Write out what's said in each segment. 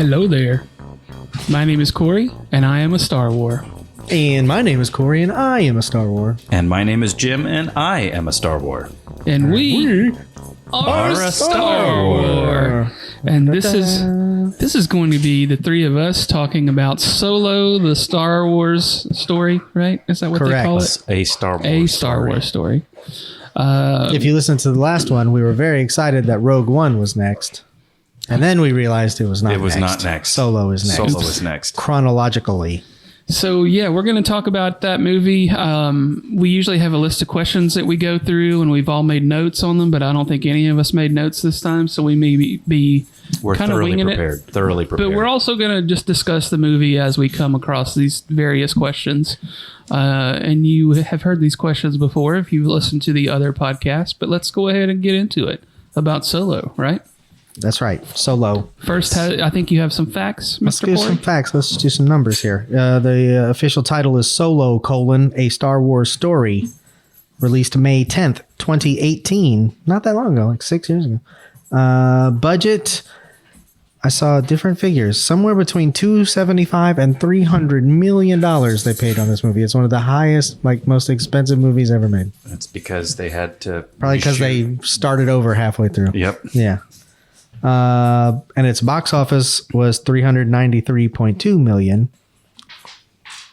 Hello there. My name is Corey, and I am a Star Wars. And my name is Corey, and I am a Star Wars. And my name is Jim, and I am a Star Wars. And we are a Star Wars. And this is going to be the three of us talking about Solo, the Star Wars story, right? Is that what they call it? A Star Wars. A Star Wars story. If you listen to the last one, we were very excited that Rogue One was next. And then we realized it was not next. It was not next. Solo is next. Solo is next. Chronologically. So, yeah, we're going to talk about that movie. We usually have a list of questions that we go through, and we've all made notes on them, but I don't think any of us made notes this time, so we may be kind of winging it. Thoroughly prepared. But we're also going to just discuss the movie as we come across these various questions. And you have heard these questions before if you've listened to the other podcasts, but let's go ahead and get into it about Solo, right? That's right. Solo. First, I think you have some facts, Mr. Let's do Corey? some facts. Let's do some numbers here. The official title is Solo, A Star Wars Story. Released May 10th, 2018. Not that long ago, like 6 years ago. Budget, I saw different figures. Somewhere between $275 and $300 million they paid on this movie. It's one of the highest, most expensive movies ever made. That's because they had to... Probably because they started over halfway through. Yep. Yeah. And its box office was $393.2 million.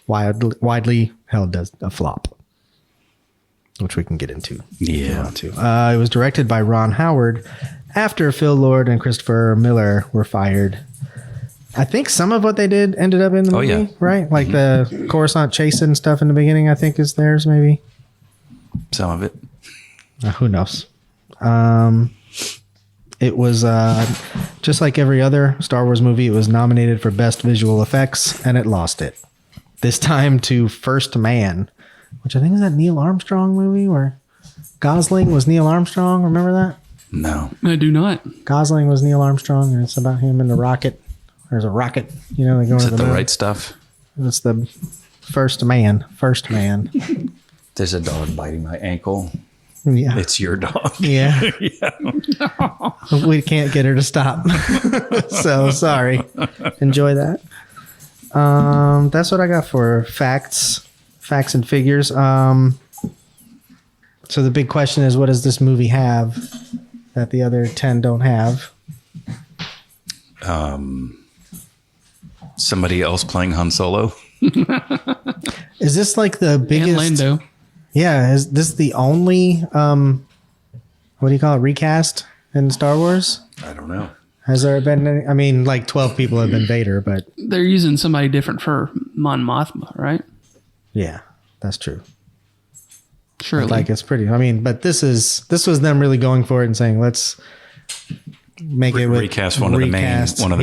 Widely held as a flop, which we can get into. Yeah. It was directed by Ron Howard after Phil Lord and Christopher Miller were fired. I think some of what they did ended up in the movie, right? Like the Coruscant chase and stuff in the beginning, I think is theirs, maybe. Some of it. Who knows? It was just like every other Star Wars movie. It was nominated for Best Visual Effects, and it lost it. This time to First Man, which I think is that Neil Armstrong movie where Gosling was Neil Armstrong. Remember that? No. I do not. Gosling was Neil Armstrong, and it's about him in the rocket. There's a rocket, they go Is into it the moon. right stuff? It's the First Man. First Man. There's a dog biting my ankle. Yeah. It's your dog. Yeah. We can't get her to stop. So sorry. Enjoy that. That's what I got for facts and figures. So the big question is, what does this movie have that the other 10 don't have? Somebody else playing Han Solo. Is this like the biggest? And Lando. Yeah, is this the only, what do you call it, recast in Star Wars? I don't know. Has there been any, 12 people have been Vader, but... They're using somebody different for Mon Mothma, right? Yeah, that's true. Surely. It's pretty, but this was them really going for it and saying, let's make it with... Recast one of the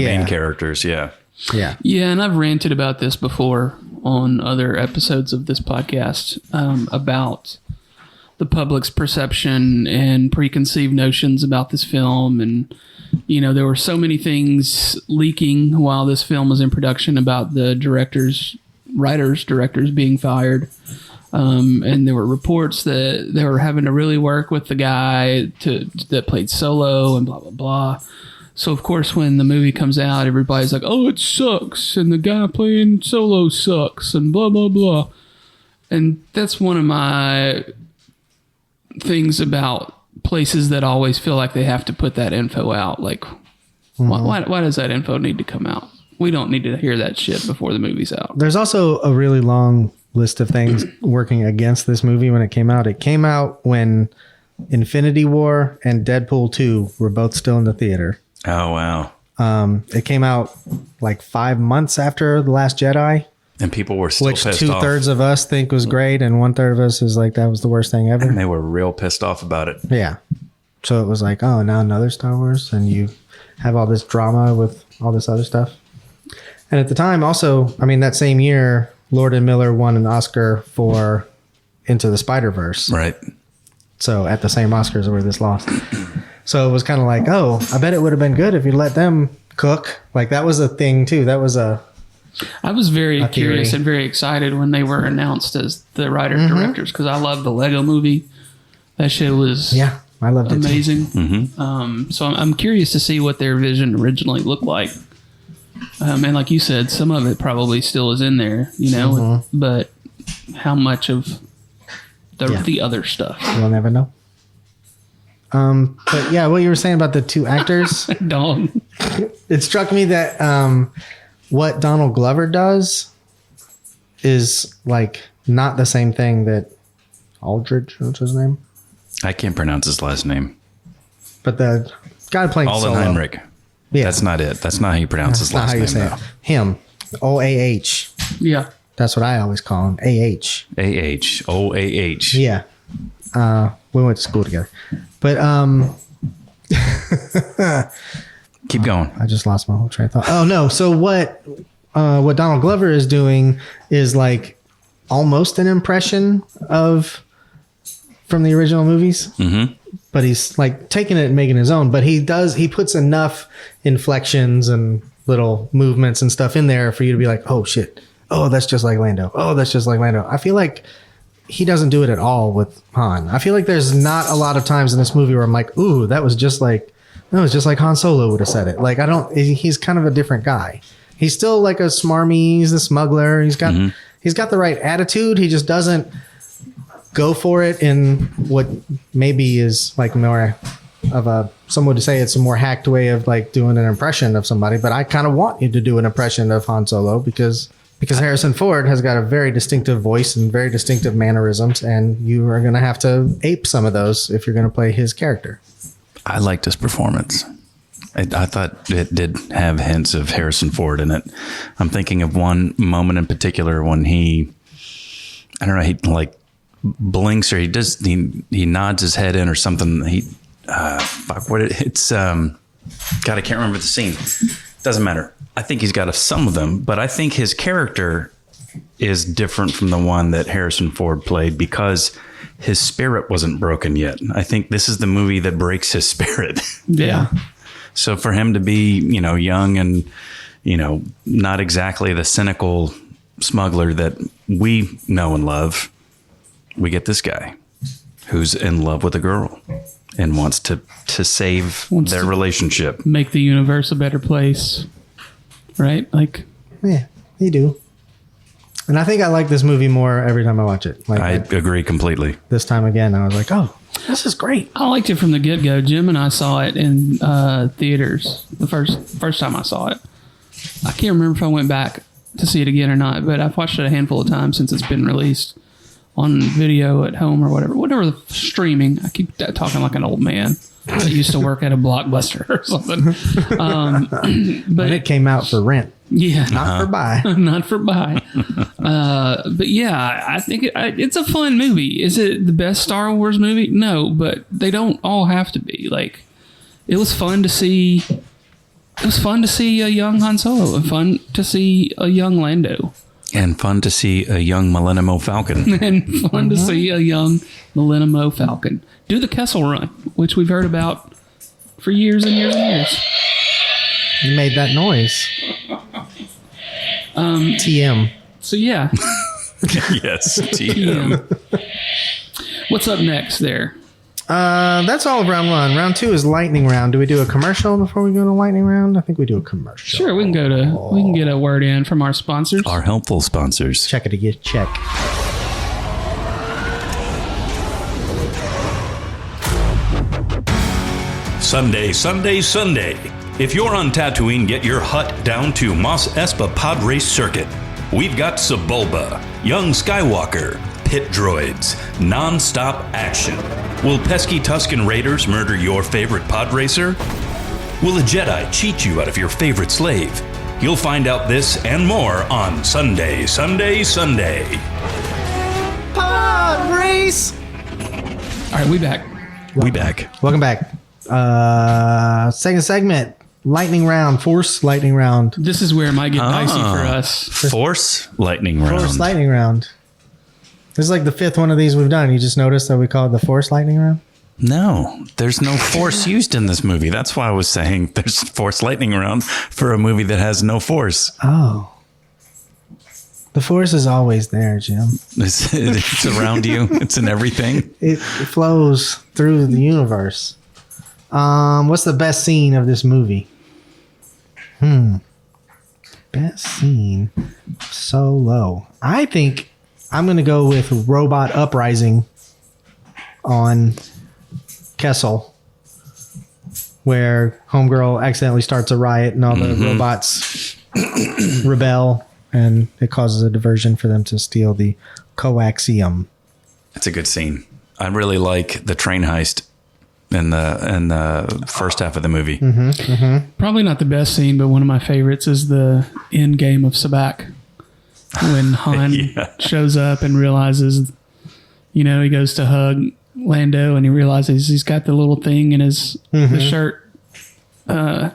main characters, yeah. Yeah. Yeah, and I've ranted about this before on other episodes of this podcast about the public's perception and preconceived notions about this film. And, there were so many things leaking while this film was in production about the directors being fired. And there were reports that they were having to really work with the guy that played Solo and blah, blah, blah. So, of course, when the movie comes out, everybody's like, oh, it sucks, and the guy playing Solo sucks, and blah, blah, blah. And that's one of my things about places that always feel like they have to put that info out. Like, why does that info need to come out? We don't need to hear that shit before the movie's out. There's also a really long list of things working against this movie when it came out. It came out when Infinity War and Deadpool 2 were both still in the theater. Oh, wow. It came out 5 months after The Last Jedi. And people were still pissed off. Which 2/3 of us think was great, and 1/3 of us is like, that was the worst thing ever. And they were real pissed off about it. Yeah. So it was like, oh, now another Star Wars, and you have all this drama with all this other stuff. And at the time, also, that same year, Lord and Miller won an Oscar for Into the Spider-Verse. Right. So at the same Oscars where this lost. So it was kind of like, oh, I bet it would have been good if you let them cook. That was a thing, too. That was I was very curious and very excited when they were announced as the writer-directors because I love the Lego movie. That shit was I loved amazing. Mm-hmm. So I'm curious to see what their vision originally looked like. And like you said, some of it probably still is in there, you know, but how much of the other stuff? We'll never know. But yeah, what you were saying about the two actors, Dog. It struck me that what Donald Glover does is like not the same thing that Aldridge, what's his name? I can't pronounce his last name. But the guy playing Alden Solo. Heinrich. Yeah. That's not it. That's not how you pronounce his last name. That's not how you say it. Him. OAH. Yeah. That's what I always call him. AH. AH. OAH. Yeah. We went to school together. But keep going. I just lost my whole train of thought. Oh no. So what Donald Glover is doing is like almost an impression of from the original movies. Mm-hmm. But he's like taking it and making his own. But he puts enough inflections and little movements and stuff in there for you to be like, oh shit. Oh, that's just like Lando. Oh, that's just like Lando. I feel like he doesn't do it at all with Han. I feel like there's not a lot of times in this movie where I'm like, ooh, that was just like Han Solo would have said it. Like, he's kind of a different guy. He's still like a smarmy, he's a smuggler. He's got the right attitude. He just doesn't go for it in what maybe is like more of some would say it's a more hacked way of like doing an impression of somebody. But I kind of want you to do an impression of Han Solo because Harrison Ford has got a very distinctive voice and very distinctive mannerisms, and you are going to have to ape some of those if you're going to play his character. I liked his performance. I thought it did have hints of Harrison Ford in it. I'm thinking of one moment in particular when he like blinks or he nods his head in or something. God, I can't remember the scene. Doesn't matter. I think he's got some of them, but I think his character is different from the one that Harrison Ford played because his spirit wasn't broken yet. I think this is the movie that breaks his spirit. Yeah. So for him to be, young and, not exactly the cynical smuggler that we know and love, we get this guy who's in love with a girl and wants to save their relationship. Make the universe a better place. Right? Like, yeah, you do. And I think I like this movie more every time I watch it. Like, I agree completely. This time again, I was like, oh, this is great. I liked it from the get-go. Jim and I saw it in theaters the first time I saw it. I can't remember if I went back to see it again or not, but I've watched it a handful of times since it's been released on video at home or whatever the streaming. I keep talking like an old man that used to work at a Blockbuster or something. But it came out for rent. Yeah. Not for buy. Not for buy. But yeah, I think it's a fun movie. Is it the best Star Wars movie? No, but they don't all have to be. Like, it was fun to see. It was fun to see a young Han Solo and fun to see a young Lando. And fun to see a young Millennium Falcon. And fun to see a young Millennium Falcon do the Kessel Run, which we've heard about for years and years and years. You made that noise. TM. So yeah. Yes, TM. What's up next there? That's all of round one. Round two is lightning round. Do we do a commercial before we go to lightning round? I think we do a commercial. Sure, we can get a word in from our sponsors. Our helpful sponsors. Check it to get check. Sunday, Sunday, Sunday. If you're on Tatooine, get your hut down to Mos Espa Pod Race Circuit. We've got Sebulba, Young Skywalker, pit droids, non-stop action. Will pesky Tusken Raiders murder your favorite pod racer? Will a Jedi cheat you out of your favorite slave? You'll find out this and more on Sunday, Sunday, Sunday. Pod race! All right, we back. Welcome back. Second segment. Lightning round. Force lightning round. This is where it might get dicey for us. Force lightning round. Force lightning round. This is like the fifth one of these we've done. You just noticed that we call it the Force lightning round? No, there's no force used in this movie. That's why I was saying there's Force lightning round for a movie that has no force. Oh. The force is always there, Jim. It's around you. It's in everything. It flows through the universe. What's the best scene of this movie? Best scene. Solo. I think I'm going to go with Robot Uprising on Kessel, where Homegirl accidentally starts a riot and all the robots rebel, and it causes a diversion for them to steal the coaxium. It's a good scene. I really like the train heist in the first half of the movie. Probably not the best scene, but one of my favorites is the end game of Sabak. When Han shows up and realizes, he goes to hug Lando and he realizes he's got the little thing in his the shirt on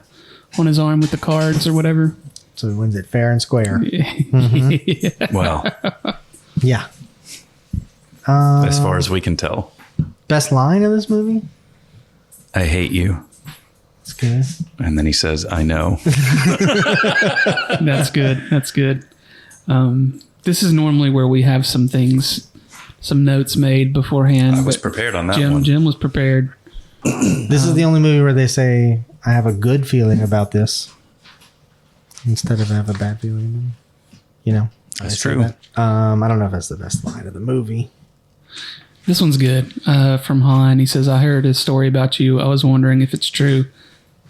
his arm with the cards or whatever. So he wins it fair and square. Well, Yeah. as far as we can tell. Best line of this movie? I hate you. It's good. And then he says, I know. That's good. That's good. This is normally where we have some notes made beforehand. I was but prepared on that one. Jim was prepared. This is the only movie where they say, I have a good feeling about this, instead of I have a bad feeling. That's I say true. that. I don't know if that's the best line of the movie. This one's good. From Han, he says, I heard a story about you. I was wondering if it's true.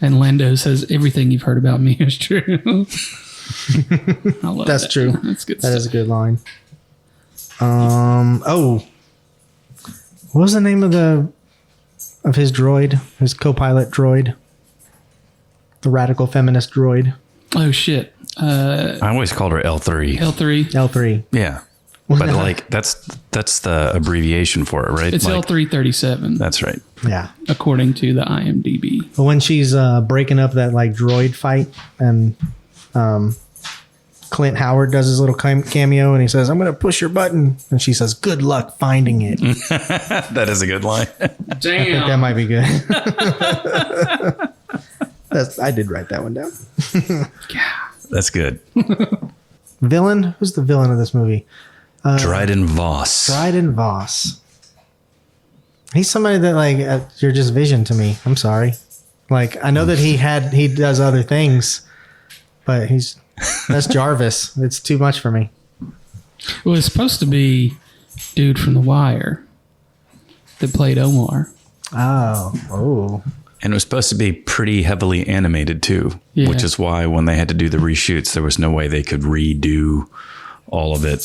And Lando says, everything you've heard about me is true. I love That's that. true. That's good That stuff. is a good line. What was the name of his droid? His co-pilot droid? The radical feminist droid? Oh, shit. I always called her L3. L3. L3. Yeah. But that's the abbreviation for it, right? It's L337, That's right. Yeah. according to the IMDb. But when she's breaking up that droid fight, and Clint Howard does his little cameo, and he says, I'm going to push your button. And she says, good luck finding it. That is a good line. I think that might be good. I did write that one down. That's good. Villain? Who's the villain of this movie? Dryden Voss. Dryden Voss. He's somebody that you're just vision to me. I'm sorry. I know that he does other things, but that's Jarvis. It's too much for me. Well, it's supposed to be dude from The Wire that played Omar. Oh. And it was supposed to be pretty heavily animated too, Yeah. which is why when they had to do the reshoots, there was no way they could redo all of it.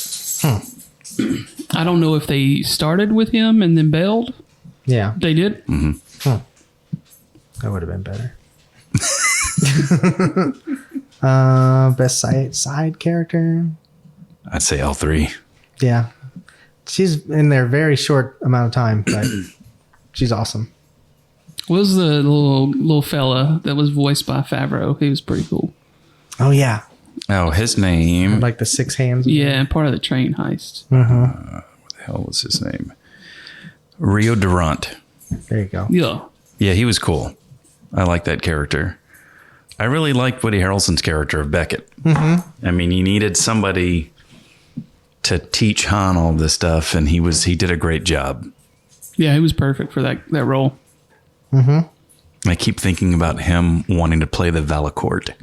I don't know if they started with him and then bailed. Yeah. They did? That would have been better. Best side character? I'd say L3. Yeah. She's in there very short amount of time, but she's awesome. What was the little fella that was voiced by Favreau? He was pretty cool. Oh, yeah. Oh, his name. Like the 6 hands. Yeah, and part of the train heist. What the hell was his name? Rio Durant. There you go. Yeah. Yeah, he was cool. I like that character. I really liked Woody Harrelson's character of Beckett. Mm-hmm. I mean, you needed somebody to teach Han all this stuff, and he did a great job. Yeah, he was perfect for that role. I keep thinking about him wanting to play the Valacourt.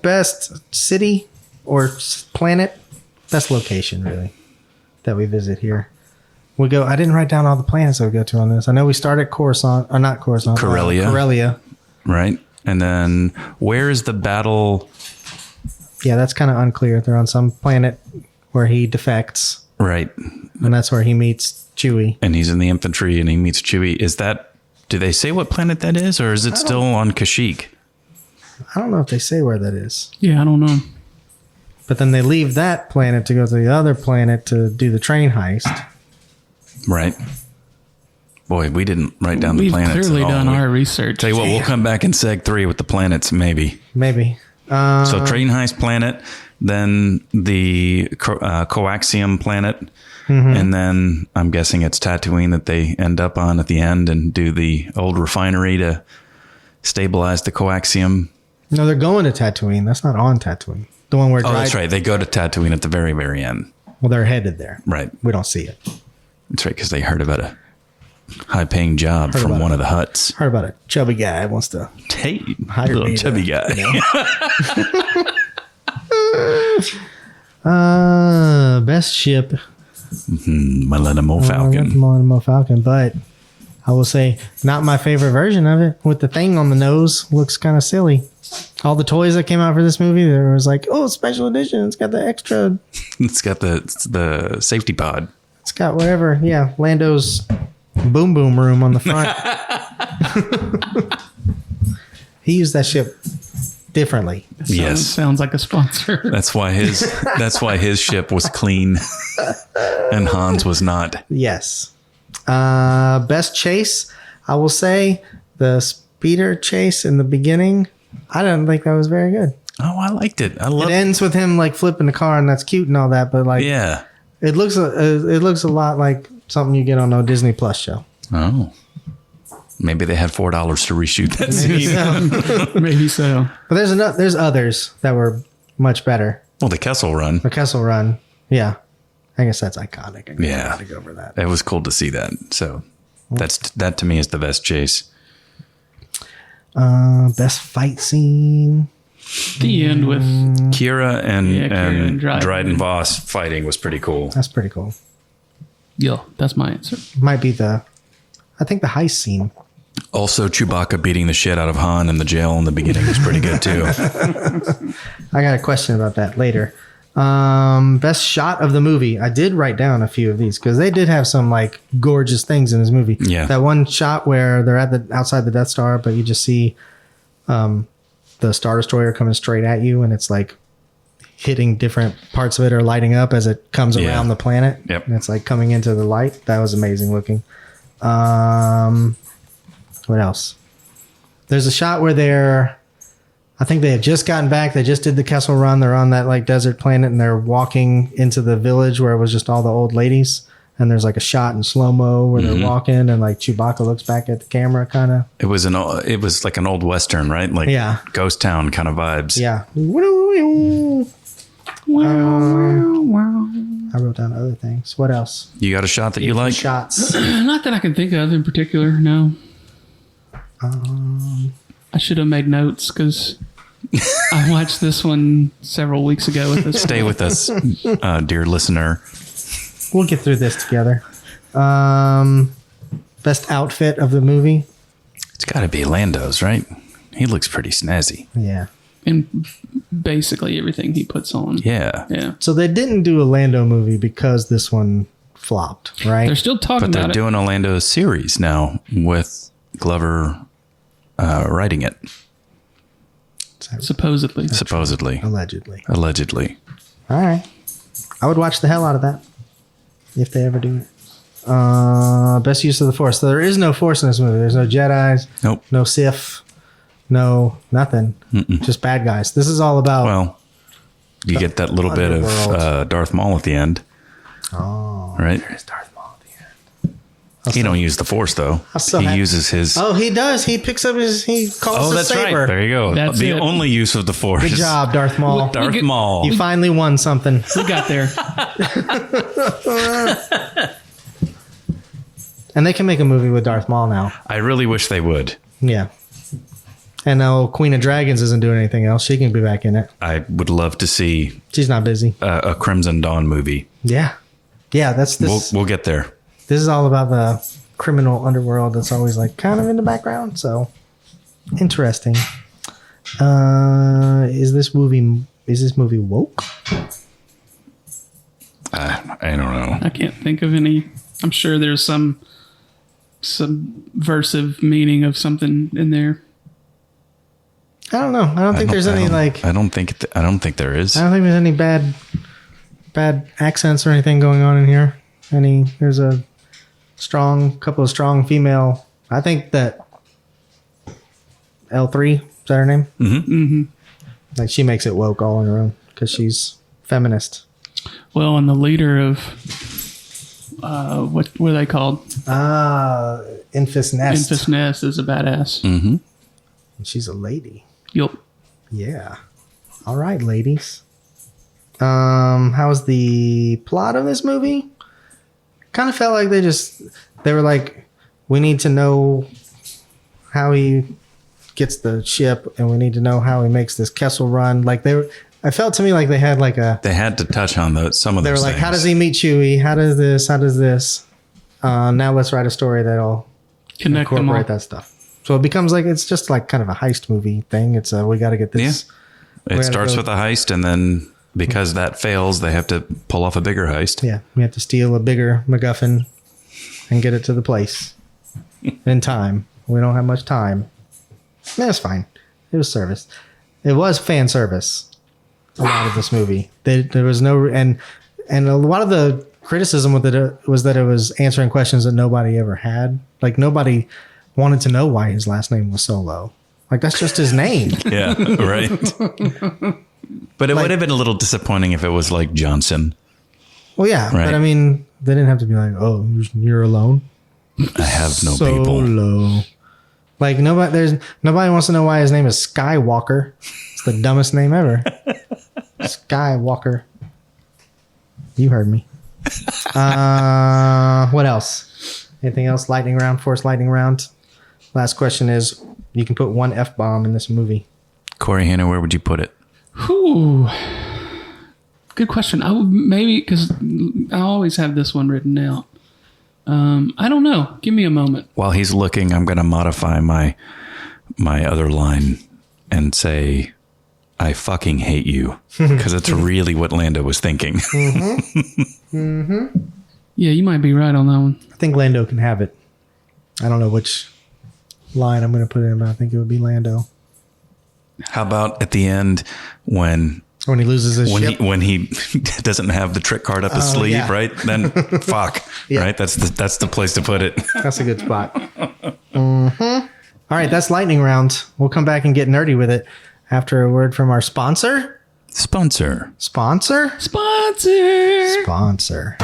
Best city or planet? Best location, really, that we visit here. We go. I didn't write down all the planets that we go to on this. I know we start at Coruscant, or not Coruscant. Corellia. Corellia. Right? And then where is the battle? Yeah, that's kind of unclear. They're on some planet where he defects, Right. and that's where he meets Chewie. And he's in the infantry and he meets Chewie. Do they say what planet that is, or is it still on Kashyyyk? I don't know if they say where that is. Yeah, I don't know. But then they leave that planet to go to the other planet to do the train heist. Right. Boy, we didn't write down the We've planets. clearly at all. done our research. Tell you what, we'll come back in Seg 3 with the planets, maybe. Maybe. So train heist planet, then the coaxium planet, and then I'm guessing it's Tatooine that they end up on at the end and do the old refinery to stabilize the coaxium. No, they're going to Tatooine. That's not on Tatooine. The one where Oh, that's right. They go to Tatooine at the very, very end. Well, they're headed there. Right. We don't see it. That's right, because they heard about a high-paying job from about one of the huts. Heard about a chubby guy who wants to Hey, hire little me chubby to, guy. best ship. Millennium Falcon. Millennium Falcon, but I will say not my favorite version of it. With the thing on the nose, looks kind of silly. All the toys that came out for this movie, there was like, oh, special edition. It's got the extra. It's got the safety pod. It's got whatever. Yeah, Lando's boom boom room on the front. He used that ship differently. Sounds like a sponsor. That's why his ship was clean and Hans was not. Yes. Best chase, I will say the speeder chase in the beginning. I didn't think that was very good. Oh, I liked it. I love It ends with him like flipping the car, and that's cute and all that. But like, Yeah. it looks a lot like something you get on a Disney Plus show. Oh. Maybe they had $4 to reshoot that scene. Maybe so. But there's others that were much better. Well, the Kessel Run. The Kessel Run, yeah, I guess that's iconic. I Yeah. to go over that. It was cool to see that. So that to me is the best chase. Best fight scene. The end with Kira and Kira and Dryden Voss fighting was pretty cool. That's pretty cool. that's my answer. Might be I think the heist scene. Also, Chewbacca beating the shit out of Han in the jail in the beginning was pretty good too. I got a question about that later. Best shot of the movie. I did write down a few of these because they did have some like gorgeous things in this movie. Yeah. That one shot where they're at outside the Death Star, but you just see the Star Destroyer coming straight at you, and it's like hitting different parts of it or lighting up as it comes around the planet. Yep. And it's like coming into the light. That was amazing looking. What else? There's a shot where I think they had just gotten back. They just did the Kessel Run. They're on that like desert planet, and they're walking into the village where it was just all the old ladies. And there's like a shot in slow-mo where they're walking, and like Chewbacca looks back at the camera kind of. It was like an old Western, right? Like ghost town kind of vibes. Yeah. I wrote down other things. What else? You got a shot that you like? Shots. Not that I can think of in particular. No. I should have made notes because I watched this one several weeks ago. With this. Stay with us, dear listener. We'll get through this together. Best outfit of the movie. It's got to be Lando's, right? He looks pretty snazzy. Yeah. And basically everything he puts on. Yeah. Yeah. So they didn't do a Lando movie because this one flopped, right? They're still talking But they're about doing a Lando series now with Glover writing it. it. Supposedly. Allegedly. All right. I would watch the hell out of that if they ever do it. Best use of the Force. So there is no Force in this movie. There's no Jedis. Nope. No Sith. No nothing. Just bad guys. This is all about. Well, you get that little bit of Darth Maul at the end. Oh. Right? There's Darth Maul at the end. He don't use the Force, though. He uses his... Oh, he does. He picks up he calls the saber. Right. There you go. That's the it. only use of the Force. Good job, Darth Maul. Darth Maul. You finally won something. We got there. And they can make a movie with Darth Maul now. I really wish they would. Yeah. And now Queen of Dragons isn't doing anything else. She can be back in it. I would love to see She's not busy. a Crimson Dawn movie. Yeah. Yeah, that's this. We'll get there. This is all about the criminal underworld that's always like kind of in the background. So interesting. Is this movie woke? I don't know. I can't think of any. I'm sure there's some subversive meaning of something in there. I don't know. I don't think there's any like. I don't think there is. I don't think there's any bad accents or anything going on in here. There's a couple of strong female. I think that L3, is that her name? Mm-hmm. Mm-hmm. Like she makes it woke all on her own because she's feminist. Well, and the leader of what are they called? Infus Nest. Infus Nest is a badass. Mm-hmm. And she's a lady. Yup. Yeah. All right, ladies. How's the plot of this movie? Kind of felt like they were like we need to know how he gets the ship, and we need to know how he makes this Kessel run. Like I felt to me like they had like They had to touch on some of those. They were like, things. how does he meet Chewie? How does this? Now let's write a story that'll Connect them all. incorporate that stuff. So it becomes like, it's just like kind of a heist movie thing. It's we got to get this. It starts with a heist, and then because that fails, they have to pull off a bigger heist. Yeah, we have to steal a bigger MacGuffin and get it to the place in time. We don't have much time. That's fine. It was service. It was fan service. A lot of this movie. There was no and a lot of the criticism with it was that it was answering questions that nobody ever had. Like nobody wanted to know why his last name was Solo. Like that's just his name. Yeah, right. But it would have been a little disappointing if it was like Johnson. Well, yeah, Right. but I mean, they didn't have to be like, "Oh, you're alone." I have no people. Solo. Like nobody wants to know why his name is Skywalker. It's the dumbest name ever. Skywalker. You heard me. What else? Anything else? Lightning round, force lightning round. Last question is: you can put one F-bomb in this movie. Corey Hannah, where would you put it? Whew. Good question. I would maybe, because I always have this one written out. I don't know. Give me a moment. While he's looking, I'm going to modify my other line and say, "I fucking hate you," because it's really what Lando was thinking. Yeah, you might be right on that one. I think Lando can have it. I don't know which line I'm going to put in, but I think it would be Lando. How about at the end when When he loses his ship. when he doesn't have the trick card up his sleeve, yeah. right? Then fuck, Yeah. right? That's the place to put it. That's a good spot. All right, that's lightning round. We'll come back and get nerdy with it after a word from our sponsor. Sponsor. Sponsor? Sponsor! Sponsor.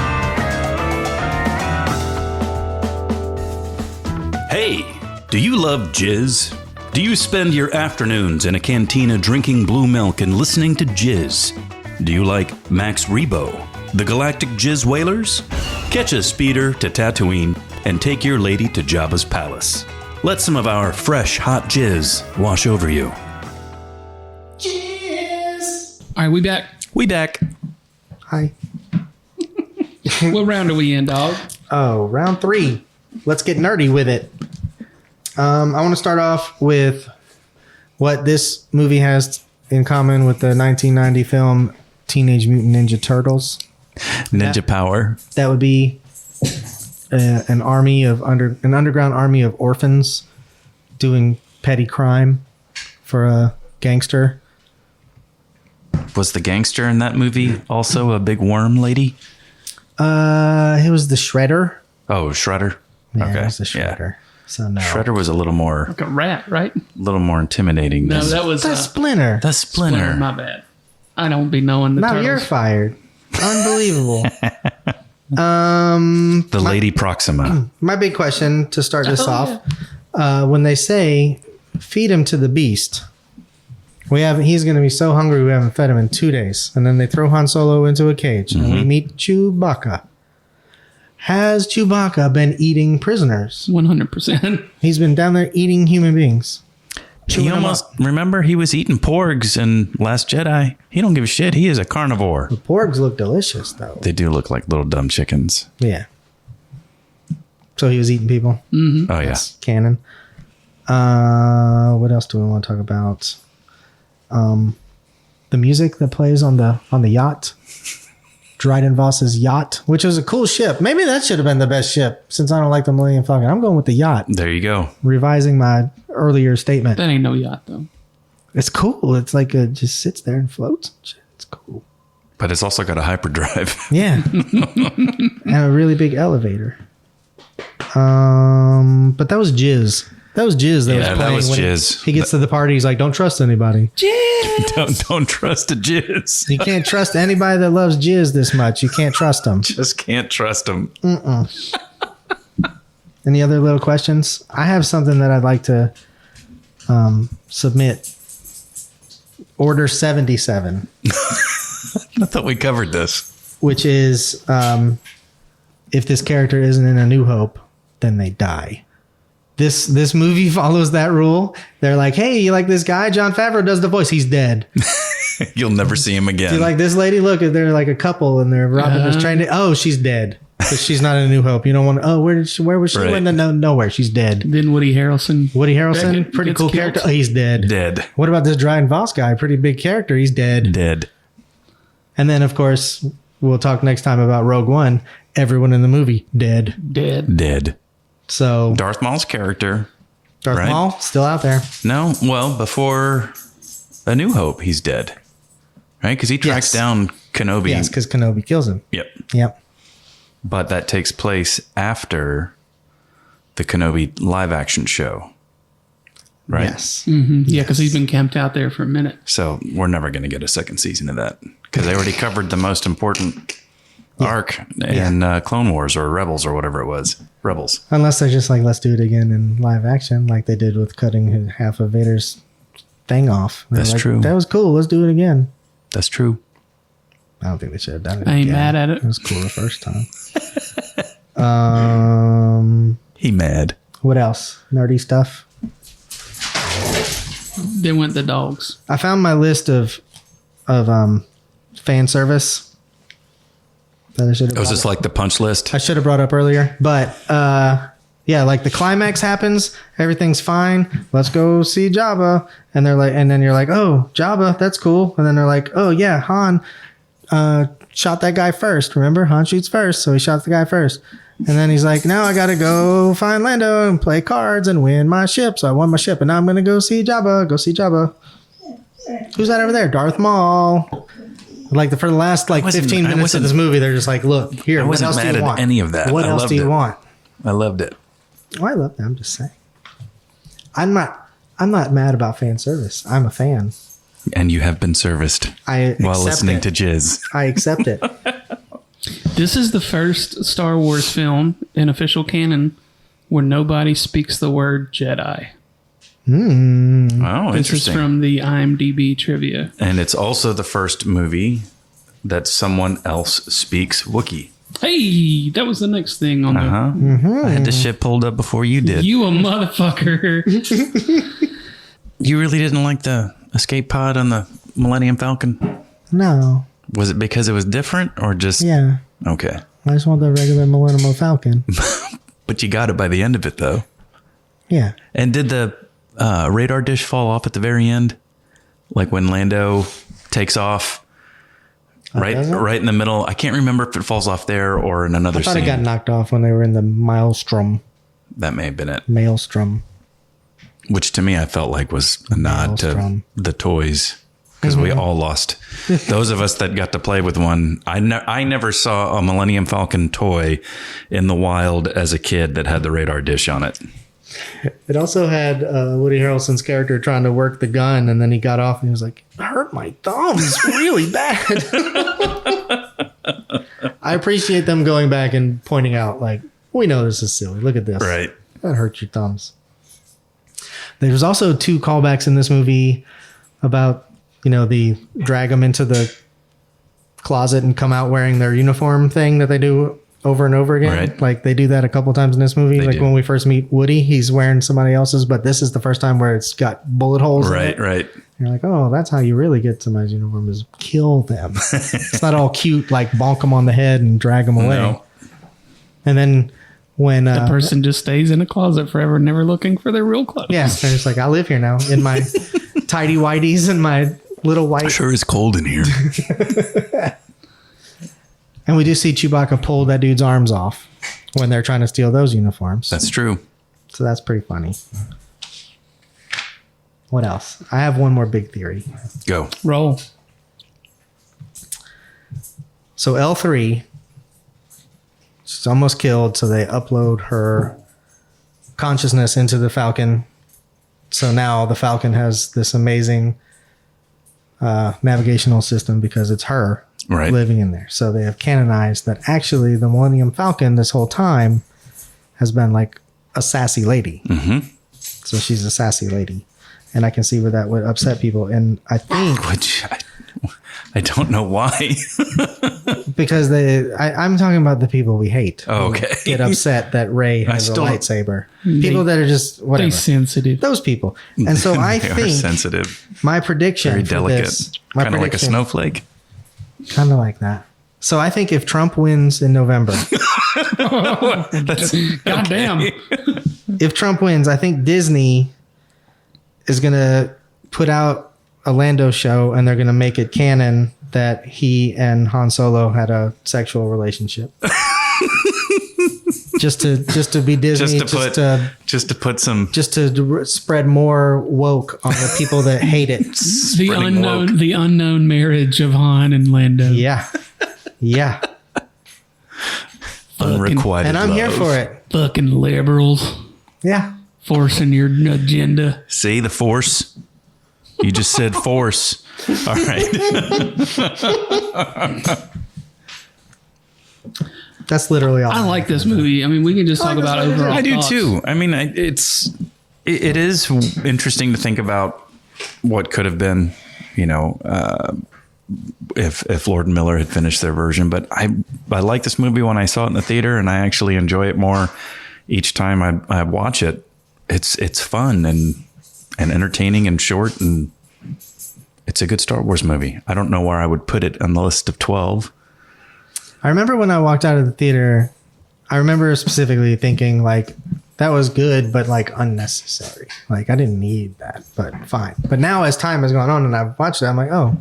Hey, do you love jizz? Do you spend your afternoons in a cantina drinking blue milk and listening to jizz? Do you like Max Rebo, the Galactic Jizz Whalers? Catch a speeder to Tatooine and take your lady to Jabba's palace. Let some of our fresh, hot jizz wash over you. All right, we back. We back. Hi. What round are we in, dog? Oh, round 3. Let's get nerdy with it. I want to start off with what this movie has in common with the 1990 film Teenage Mutant Ninja Turtles. Ninja Power. That would be an underground army of orphans doing petty crime for a gangster. Was the gangster in that movie also a big worm lady? It was the Shredder. Oh, Shredder. Yeah, Okay. it was the Shredder. So no. Shredder was a little more Like a rat, right? intimidating. No, than that was The Splinter. the Splinter. My bad. I don't be knowing the Now turtles. you're fired. Unbelievable. The Lady Proxima. My big question to start this off, when they say feed him to the beast, he's going to be so hungry we haven't fed him in 2 days, and then they throw Han Solo into a cage, and we meet Chewbacca. Has Chewbacca been eating prisoners? 100%. He's been down there eating human beings. He almost remember he was eating porgs in Last Jedi. He don't give a shit. He is a carnivore. The porgs look delicious, though. They do look like little dumb chickens. Yeah. So he was eating people. Oh yeah. That's canon. What else do we want to talk about? The music that plays on the yacht, Dryden Voss's yacht, which was a cool ship. Maybe that should have been the best ship. Since I don't like the Millennium Falcon, I'm going with the yacht. There you go. Revising my earlier statement. That ain't no yacht, though. It's cool. It's like it just sits there and floats. And shit. It's cool. But it's also got a hyperdrive. Yeah, and a really big elevator. But that was Jizz. That was Jizz that was Yeah, playing. that was when Jizz. He gets to the party. He's like, "Don't trust anybody. don't trust a jizz. You can't trust anybody that loves Jizz this much. You can't trust them." Just can't trust him. Any other little questions? I have something that I'd like to submit. Order 77, I thought we covered this. which is if this character isn't in A New Hope, then they die. This movie follows that rule. They're like, hey, you like this guy? Jon Favreau does the voice. He's dead. You'll never see him again. Do you like this lady? Look, they're like a couple and they're robbing this train. Oh, she's dead. Because she's not in A New Hope. You don't want to, oh, where was she? Right. Went to nowhere. She's dead. Then Woody Harrelson. Pretty cool killed. character. Oh, he's dead. Dead. What about this Dryden Voss guy? Pretty big character. He's dead. Dead. And then, of course, we'll talk next time about Rogue One. Everyone in the movie, dead. Dead. So, Darth Maul's character. Darth right? Maul, still out there. No, well, before A New Hope, he's dead. Right? Because he tracks down Kenobi. Yes, because Kenobi kills him. Yep. But that takes place after the Kenobi live action show. Right? Yes. Mm-hmm. Yeah, because he's been camped out there for a minute. So we're never going to get a second season of that because they already covered the most important arc in Clone Wars or Rebels or whatever it was. Rebels. Unless they're just like, let's do it again in live action, like they did with cutting half of Vader's thing off. That's like, true. That was cool. Let's do it again. That's true. I don't think they should have done it. I ain't again. mad at it. It was cool the first time. He mad. What else? Nerdy stuff. Then went the dogs. I found my list of fan service that I should have. Was this like the punch list? I should have brought up earlier, but yeah, like the climax happens, everything's fine. Let's go see Jabba, and they're like, and then you're like, oh, Jabba, that's cool, and then they're like, oh yeah, Han shot that guy first. Remember, Han shoots first, so he shot the guy first, and then he's like, now I gotta go find Lando and play cards and win my ship. So I won my ship, and now I'm gonna go see Jabba. Go see Jabba. Who's that over there? Darth Maul. Like for the last 15 minutes of this movie, they're just like, look, here, what else do you want? Any of that. What else do you want? I loved it. Oh, I love that. I'm just saying. I'm not mad about fan service. I'm a fan. And you have been serviced while listening to Jizz. I accept it. This is the first Star Wars film in official canon where nobody speaks the word Jedi. Oh, This is interesting. from the IMDb trivia. And it's also the first movie that someone else speaks Wookiee. Hey, that was the next thing on I had the shit pulled up before you the... did. You a motherfucker. You really didn't like the escape pod on the Millennium Falcon? No. Was it because it was different or just... Yeah. Okay. I just want the regular Millennium Falcon. But you got it by the end of it, though. Yeah. And did the radar dish fall off at the very end? Like when Lando takes off? Right in the middle. I can't remember if it falls off there or in another I thought scene. it got knocked off when they were in the Maelstrom. That may have been it. Maelstrom. Which to me I felt like was a nod to Maelstrom. the toys. Because we all lost. Those of us that got to play with one. I never saw a Millennium Falcon toy in the wild as a kid that had the radar dish on it. It also had Woody Harrelson's character trying to work the gun, and then he got off and he was like, "It hurt my thumbs really bad." I appreciate them going back and pointing out, like, we know this is silly. Look at this. Right. That hurt your thumbs. There's also 2 callbacks in this movie about, the drag them into the closet and come out wearing their uniform thing that they do over and over again. Right. Like they do that a couple times in this movie. They do. When we first meet Woody, he's wearing somebody else's, but this is the first time where it's got bullet holes in it. Right. You're like, oh, that's how you really get somebody's uniform, is kill them. It's not all cute, like bonk them on the head and drag them away. No. And then when The person just stays in a closet forever, never looking for their real clothes. yeah, they're just like, I live here now in my tidy whities and my little white. Sure is cold in here. And we do see Chewbacca pull that dude's arms off when they're trying to steal those uniforms. That's true. So that's pretty funny. What else? I have one more big theory. Go. Roll. So L3, she's almost killed, so they upload her consciousness into the Falcon. So now the Falcon has this amazing navigational system because it's her living in there. So they have canonized that actually the Millennium Falcon this whole time has been like a sassy lady. Mm-hmm. So she's a sassy lady. And I can see where that would upset people. And I think... I don't know why. Because I'm talking about the people we hate. Oh, who okay. Get upset that Rey has a still- lightsaber. People that are just whatever. They sensitive. Those people. And so I They are think sensitive, my prediction very for delicate, this, my kind of like a prediction- snowflake. Kind of like that. So I think if Trump wins in November, Goddamn. if Trump wins, I think Disney is going to put out a Lando show and they're going to make it canon that he and Han Solo had a sexual relationship. just to be Disney, Just to put some just to spread more woke on the people that hate it. The unknown marriage of Han and Lando. Yeah. Yeah. unrequited And I'm love. here for it. Fucking liberals Yeah. forcing your agenda. See the force? You just said force. All right. That's literally all. I like this movie. I mean, we can just talk about overall I do thoughts. too. I mean, it is interesting to think about what could have been, you know, if Lord and Miller had finished their version. But I like this movie when I saw it in the theater, and I actually enjoy it more each time I watch it. It's fun and entertaining and short, and it's a good Star Wars movie. I don't know where I would put it on the list of 12. I remember when I walked out of the theater, I remember specifically thinking like that was good, but like unnecessary. Like I didn't need that, but fine. But now as time has gone on and I've watched it, I'm like, oh,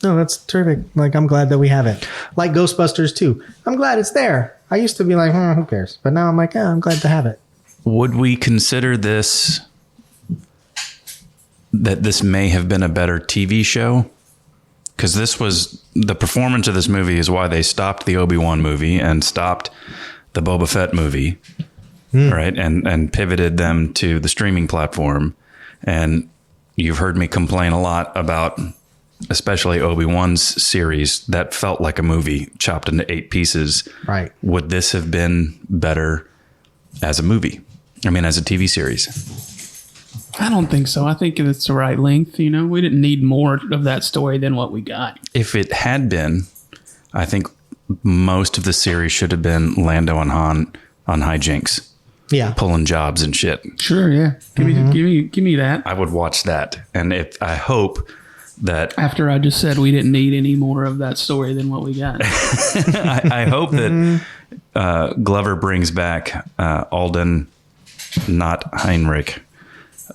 no, that's terrific. Like I'm glad that we have it. Like Ghostbusters 2. I'm glad it's there. I used to be like, who cares? But now I'm like, I'm glad to have it. Would we consider this that this may have been a better TV show? Because the performance of this movie is why they stopped the Obi-Wan movie and stopped the Boba Fett movie, right? And pivoted them to the streaming platform. And you've heard me complain a lot about, especially Obi-Wan's series, that felt like a movie chopped into 8 pieces. Right. Would this have been better as a movie? I mean, as a TV series? I don't think so. I think it's the right length. You know, we didn't need more of that story than what we got. If it had been, I think most of the series should have been Lando and Han on hijinks, Yeah. pulling jobs and shit. Sure, yeah. Give me that. I would watch that, and I hope that After I just said we didn't need any more of that story than what we got. I hope that Glover brings back Alden, not Heinrich,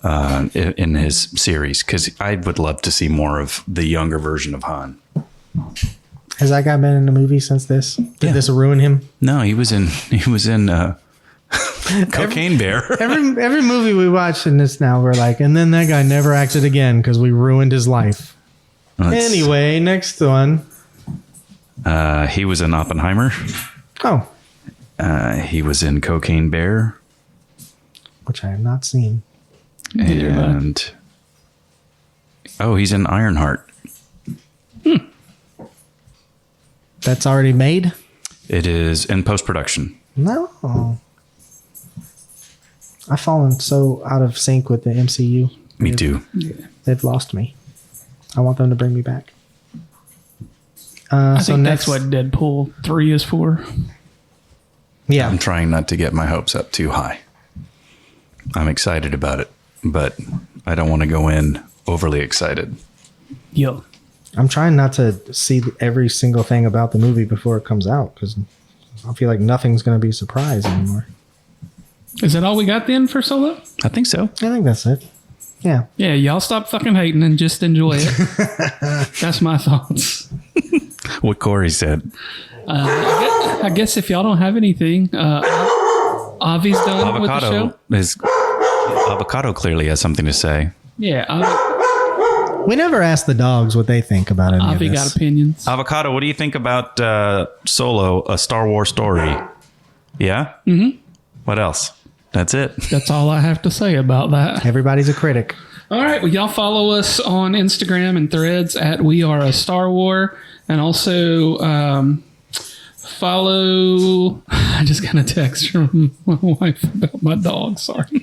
in his series, because I would love to see more of the younger version of Han. Has that guy been in the movie since this? Did this ruin him? No, he was in Cocaine Bear. Every movie we watch in this now, we're like, and then that guy never acted again because we ruined his life. Anyway, next one. He was in Oppenheimer. Oh, He was in Cocaine Bear. which I have not seen. And he's in Ironheart. That's already made? It is in post-production. No. I've fallen so out of sync with the MCU. Me too. They've lost me. I want them to bring me back. I So think next, that's what Deadpool 3 is for. yeah, I'm trying not to get my hopes up too high. I'm excited about it, but I don't want to go in overly excited. Yo. I'm trying not to see every single thing about the movie before it comes out because I feel like nothing's going to be a surprise anymore. Is that all we got then for Solo? I think so. I think that's it. Yeah. Yeah, y'all stop fucking hating and just enjoy it. That's my thoughts. What Corey said. I guess if y'all don't have anything, Avi's done with the show. Avocado clearly has something to say. Yeah, We never asked the dogs what they think about any of Avi this. got opinions. Avocado, what do you think about Solo, a Star Wars story? Yeah? Mm-hmm. What else? That's it. That's all I have to say about that. Everybody's a critic. All right, well, y'all follow us on Instagram and Threads at We Are a Star War, and also Follow. I just got a text from my wife about my dog. Sorry.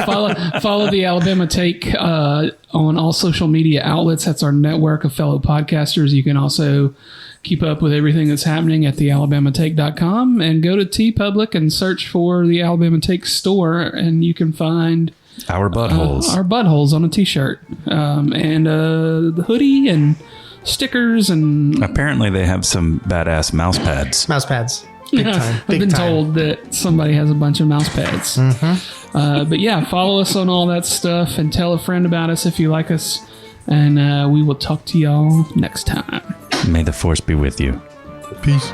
Follow the Alabama Take on all social media outlets. That's our network of fellow podcasters. You can also keep up with everything that's happening at thealabamatake.com and go to TeePublic and search for the Alabama Take store, and you can find Our buttholes. our buttholes on a t-shirt, and the hoodie and stickers, and Apparently, they have some badass mouse pads. Mouse pads. Big time. I've Big been time. told that somebody has a bunch of mouse pads. But yeah, follow us on all that stuff and tell a friend about us if you like us, and we will talk to y'all next time. May the force be with you. Peace.